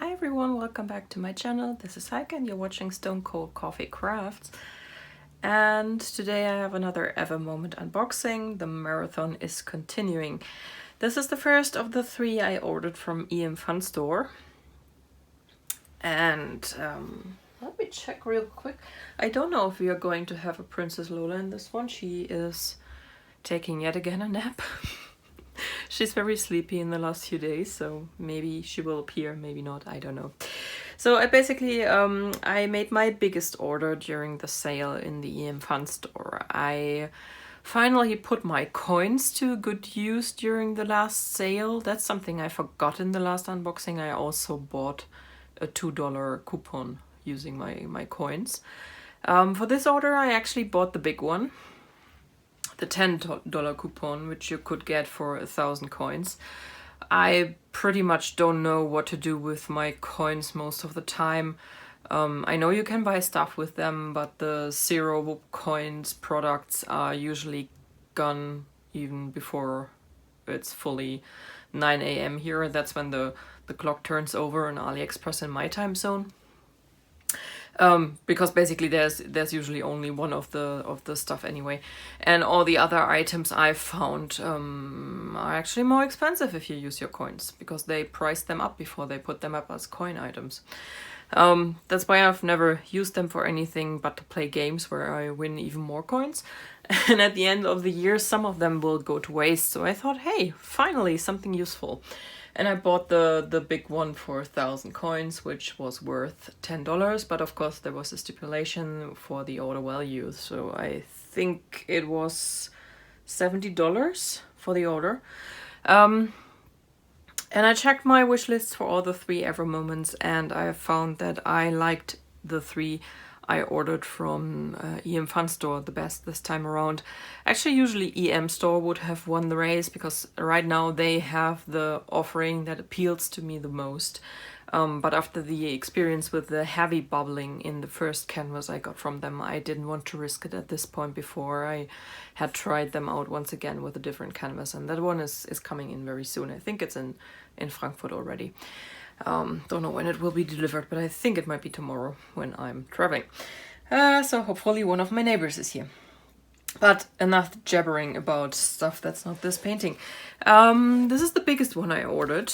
Hi everyone, welcome back to my channel. This is Heike and you're watching Stone Cold Coffee Crafts. And today I have another Ever Moment unboxing. The marathon is continuing. This is the first of the 3 I ordered from EM Fun Store. And let me check real quick. I don't know if we are going to have a Princess Lola in this one. She is taking yet again a nap. She's very sleepy in the last few days, so maybe she will appear, maybe not, I don't know. So I basically, I made my biggest order during the sale in the EM Fun Store. I finally put my coins to good use during the last sale. That's something I forgot in the last unboxing. I also bought a $2 coupon using my coins. For this order I actually bought the big one. The $10 coupon, which you could get for 1,000 coins. I pretty much don't know what to do with my coins most of the time. I know you can buy stuff with them, but the 0 coins products are usually gone even before it's fully 9 AM here. That's when the clock turns over on AliExpress in my time zone. Because basically there's usually only one of the stuff anyway, and all the other items I've found are actually more expensive if you use your coins, because they price them up before they put them up as coin items. That's why I've never used them for anything but to play games where I win even more coins, and at the end of the year some of them will go to waste. So I thought, hey, finally something useful. And I bought the big one for 1,000 coins, which was worth $10. But of course there was a stipulation for the order value. So I think it was $70 for the order. And I checked my wish lists for all the 3 Ever Moments, and I found that I liked the 3 I ordered from EM Fun Store the best this time around. Actually, usually EM Store would have won the race, because right now they have the offering that appeals to me the most. But after the experience with the heavy bubbling in the first canvas I got from them, I didn't want to risk it at this point before I had tried them out once again with a different canvas. And that one is coming in very soon. I think it's in Frankfurt already. Don't know when it will be delivered, but I think it might be tomorrow when I'm traveling. So hopefully one of my neighbors is here. But enough jabbering about stuff that's not this painting. This is the biggest one I ordered.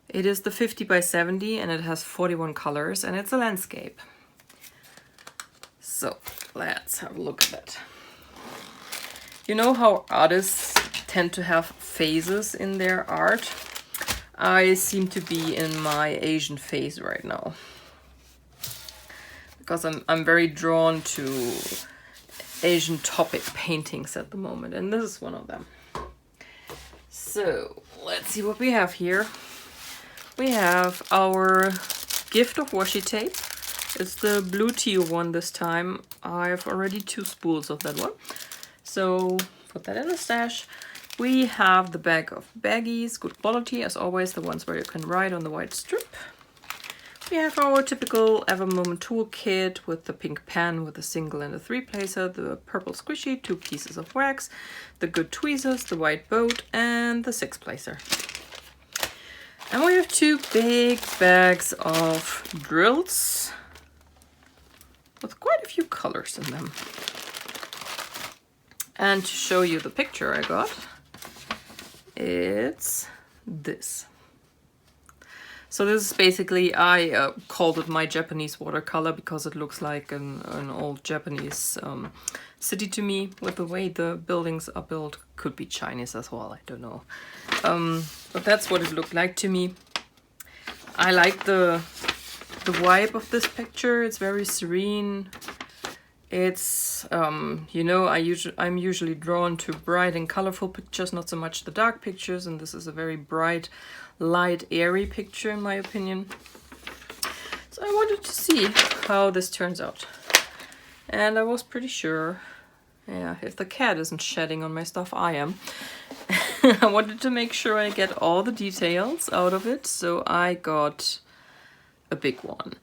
It is the 50 by 70 and it has 41 colors and it's a landscape. So let's have a look at that. You know how artists tend to have phases in their art? I seem to be in my Asian phase right now, because I'm very drawn to Asian topic paintings at the moment, and this is one of them. So let's see what we have here. We have our gift of washi tape. It's the blue teal one this time. I have already 2 spools of that one, so put that in the stash. We have the bag of baggies, good quality as always, the ones where you can write on the white strip. We have our typical Ever Moment toolkit with the pink pen with a single and a 3-placer, the purple squishy, 2 pieces of wax, the good tweezers, the white boat, and the 6-placer. And we have 2 big bags of drills with quite a few colors in them. And to show you the picture I got, it's this. So this is basically, I called it my Japanese watercolor because it looks like an old Japanese city to me, with the way the buildings are built. Could be Chinese as well, I don't know. But that's what it looked like to me. I like the vibe of this picture. It's very serene. It's, you know, I'm usually drawn to bright and colorful pictures, not so much the dark pictures, and this is a very bright, light, airy picture in my opinion. So I wanted to see how this turns out. And I was pretty sure, yeah, if the cat isn't shedding on my stuff, I am. I wanted to make sure I get all the details out of it, so I got a big one.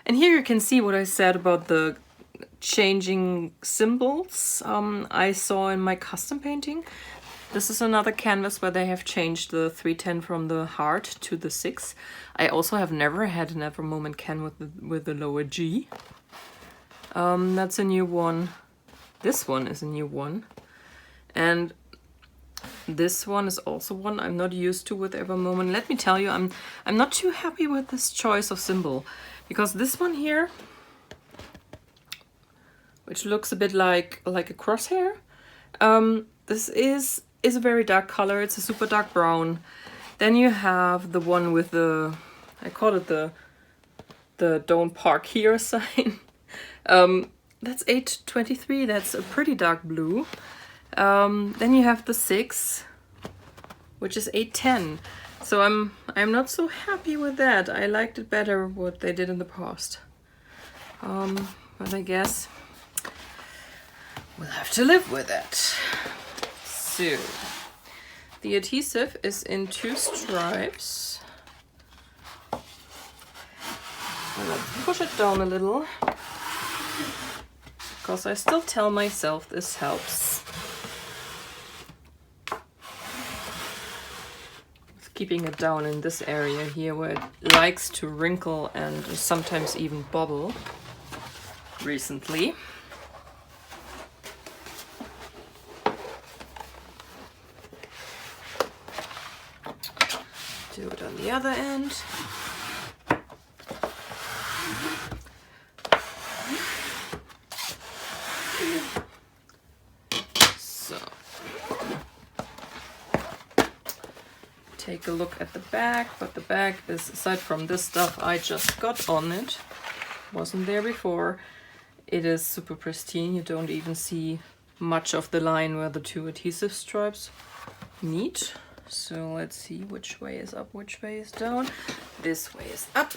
And here you can see what I said about the changing symbols I saw in my custom painting. This is another canvas where they have changed the 310 from the heart to the 6. I also have never had an Ever Moment can with the lower G. That's a new one. This one is a new one. And this one is also one I'm not used to with Ever Moment. Let me tell you, I'm not too happy with this choice of symbol, because this one here, which looks a bit like a crosshair, this is a very dark color. It's a super dark brown. Then you have the one with the, I call it the "Don't Park Here" sign. That's 823. That's a pretty dark blue. Then you have the 6, which is 810. So I'm not so happy with that. I liked it better what they did in the past. But I guess we'll have to live with it. So the adhesive is in 2 stripes. And let's push it down a little, because I still tell myself this helps. Keeping it down in this area here where it likes to wrinkle and sometimes even bubble recently. Do it on the other end. So take a look at the back, but the back is, aside from this stuff I just got on it, wasn't there before, it is super pristine. You don't even see much of the line where the 2 adhesive stripes meet. So let's see which way is up, which way is down. This way is up.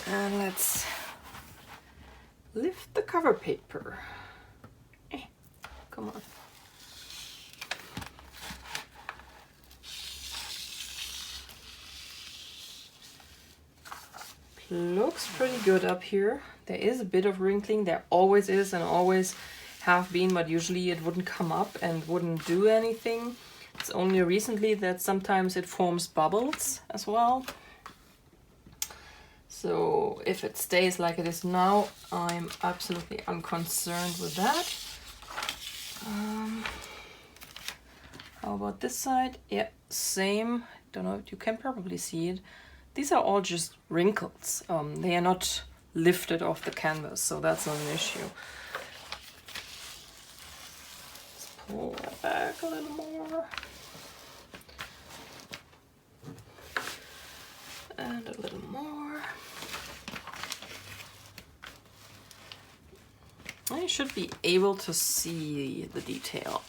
And let's lift the cover paper. Come on. Looks pretty good up here. There is a bit of wrinkling. There always is and always have been, but usually it wouldn't come up and wouldn't do anything. It's only recently that sometimes it forms bubbles as well. So if it stays like it is now, I'm absolutely unconcerned with that. How about this side? Yeah, same. Don't know if you can probably see it. These are all just wrinkles. They are not lifted off the canvas, so that's not an issue. Let's pull that back a little more. And a little more. I should be able to see the detail.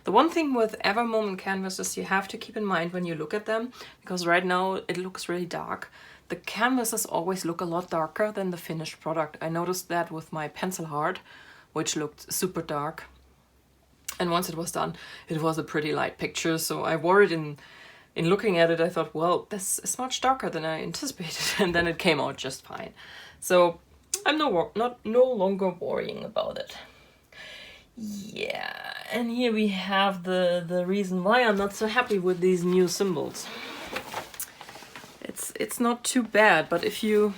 The one thing with Ever Moment canvases you have to keep in mind when you look at them, because right now it looks really dark, the canvases always look a lot darker than the finished product. I noticed that with my pencil heart, which looked super dark. And once it was done, it was a pretty light picture, so I worried in looking at it, I thought, well, this is much darker than I anticipated, and then it came out just fine. So I'm no longer worrying about it. Yeah, and here we have the reason why I'm not so happy with these new symbols. It's not too bad, but if you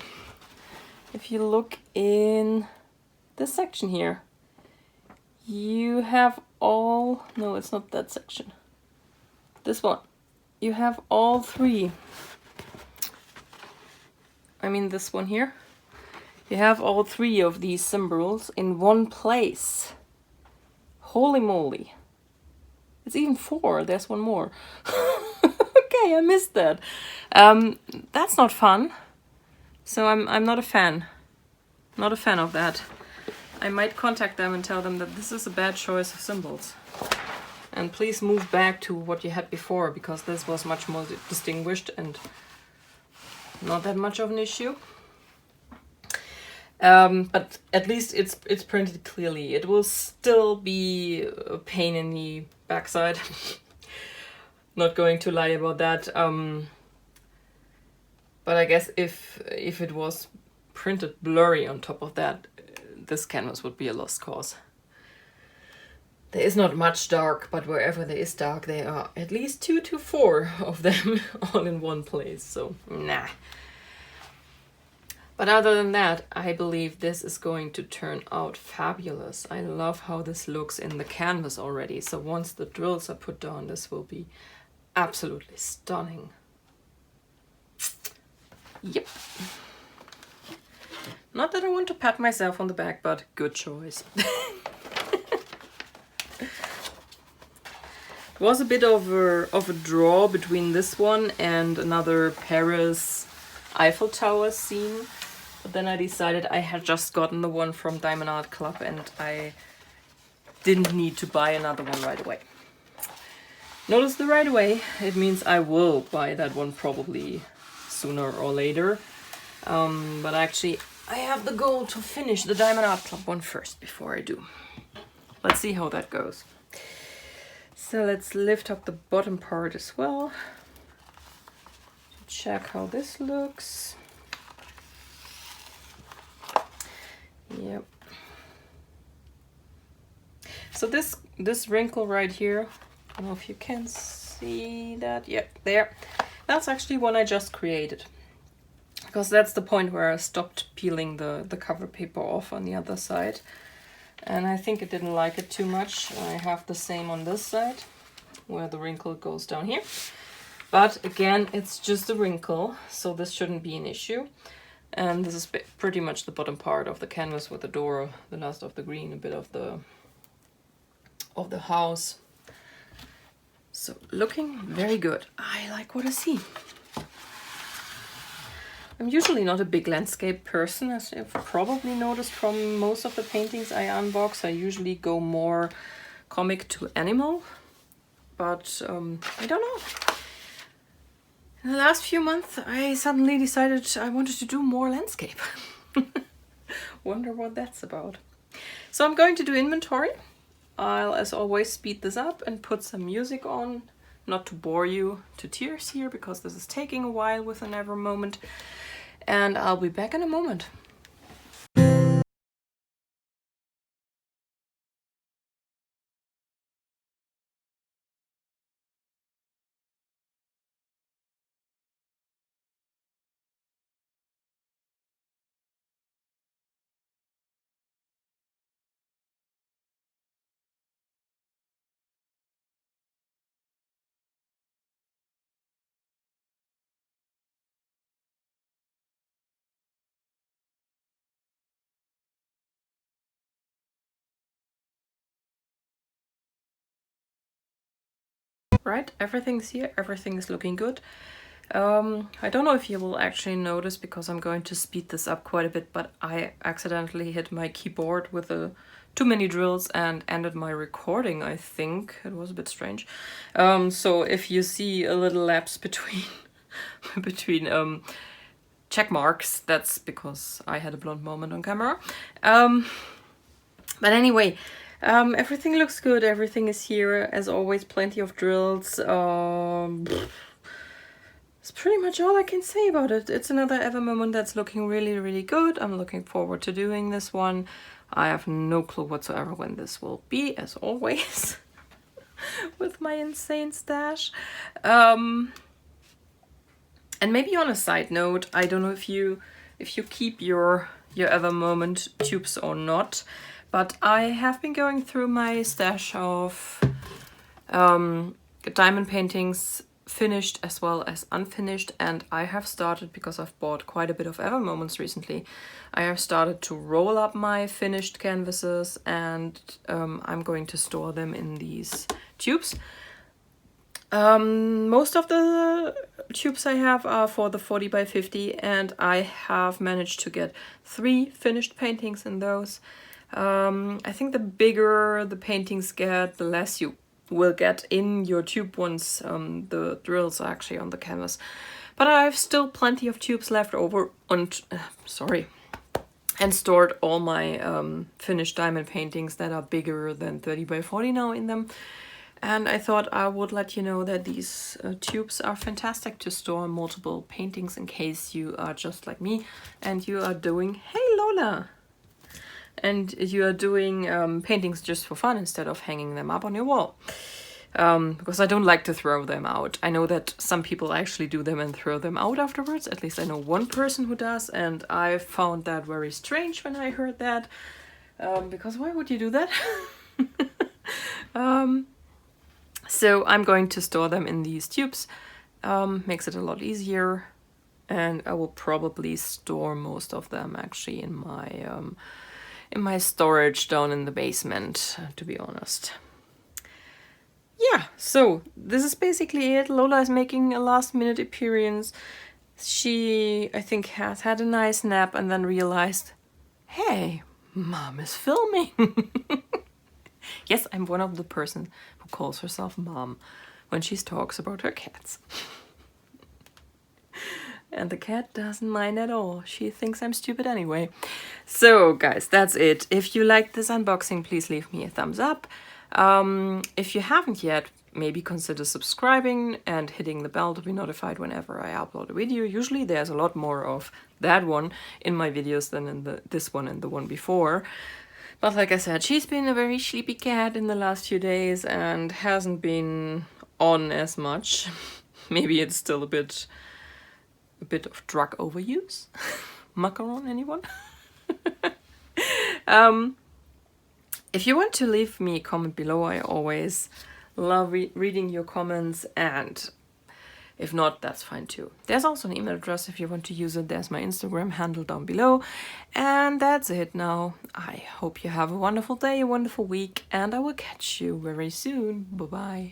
look in this section here, you have all, no, it's not that section. This one. You have all 3. I mean this one here. You have all 3 of these symbols in one place. Holy moly. It's even 4. There's one more. Okay, I missed that. That's not fun. So I'm not a fan. Not a fan of that. I might contact them and tell them that this is a bad choice of symbols. And please move back to what you had before, because this was much more distinguished and not that much of an issue. But at least it's printed clearly. It will still be a pain in the backside. Not going to lie about that. But I guess if it was printed blurry on top of that, this canvas would be a lost cause. There is not much dark, but wherever there is dark, there are at least 2 to 4 of them all in one place, so nah. But other than that, I believe this is going to turn out fabulous. I love how this looks in the canvas already, so once the drills are put down, this will be absolutely stunning. Yep. Not that I want to pat myself on the back, but good choice. It was a bit of a draw between this one and another Paris Eiffel Tower scene, but then I decided I had just gotten the one from Diamond Art Club and I didn't need to buy another one right away. Notice the right away, it means I will buy that one probably sooner or later, but actually I have the goal to finish the Diamond Art Club one first before I do. Let's see how that goes. So let's lift up the bottom part as well. Check how this looks. Yep. So this wrinkle right here, I don't know if you can see that. Yep, there. That's actually one I just created. Because that's the point where I stopped peeling the cover paper off on the other side. And I think it didn't like it too much. I have the same on this side, where the wrinkle goes down here. But again, it's just a wrinkle, so this shouldn't be an issue. And this is pretty much the bottom part of the canvas with the door, the last of the green, a bit of the house. So looking very good. I like what I see. I'm usually not a big landscape person, as you've probably noticed from most of the paintings I unbox. I usually go more comic to animal, but I don't know. In the last few months, I suddenly decided I wanted to do more landscape. Wonder what that's about. So I'm going to do inventory. I'll, as always, speed this up and put some music on, not to bore you to tears here, because this is taking a while with an ever moment. And I'll be back in a moment. Right, everything's here, everything is looking good. I don't know if you will actually notice, because I'm going to speed this up quite a bit, but I accidentally hit my keyboard with too many drills and ended my recording, I think. It was a bit strange. So if you see a little lapse between check marks, that's because I had a blonde moment on camera. But anyway, everything looks good, everything is here, as always, plenty of drills. That's pretty much all I can say about it. It's another ever moment that's looking really, really good. I'm looking forward to doing this one. I have no clue whatsoever when this will be, as always, with my insane stash. And maybe on a side note, I don't know if you keep your ever moment tubes or not, but I have been going through my stash of diamond paintings, finished as well as unfinished, and I have started, because I've bought quite a bit of ever moments recently, I have started to roll up my finished canvases, and I'm going to store them in these tubes. Most of the tubes I have are for the 40 by 50, and I have managed to get 3 finished paintings in those. I think the bigger the paintings get, the less you will get in your tube once the drills are actually on the canvas. But I have still plenty of tubes left over, and stored all my finished diamond paintings that are bigger than 30 by 40 now in them. And I thought I would let you know that these tubes are fantastic to store multiple paintings in case you are just like me and you are doing, hey Lola! And you are doing paintings just for fun instead of hanging them up on your wall. Because I don't like to throw them out. I know that some people actually do them and throw them out afterwards. At least I know one person who does, and I found that very strange when I heard that. Because why would you do that? So I'm going to store them in these tubes. Makes it a lot easier, and I will probably store most of them actually in my storage down in the basement, to be honest. Yeah, so this is basically it. Lola is making a last minute appearance. She, I think, has had a nice nap and then realized, hey, Mom is filming. Yes, I'm one of the person who calls herself Mom when she talks about her cats. And the cat doesn't mind at all. She thinks I'm stupid anyway. So guys, that's it. If you liked this unboxing, please leave me a thumbs up. If you haven't yet, maybe consider subscribing and hitting the bell to be notified whenever I upload a video. Usually there's a lot more of that one in my videos than in this one and the one before. But like I said, she's been a very sleepy cat in the last few days and hasn't been on as much. Maybe it's still a bit of drug overuse. Macaron, anyone? If you want to leave me a comment below, I always love reading your comments, and if not, that's fine too. There's also an email address if you want to use it. There's my Instagram handle down below. And that's it now. I hope you have a wonderful day, a wonderful week, and I will catch you very soon. Bye-bye.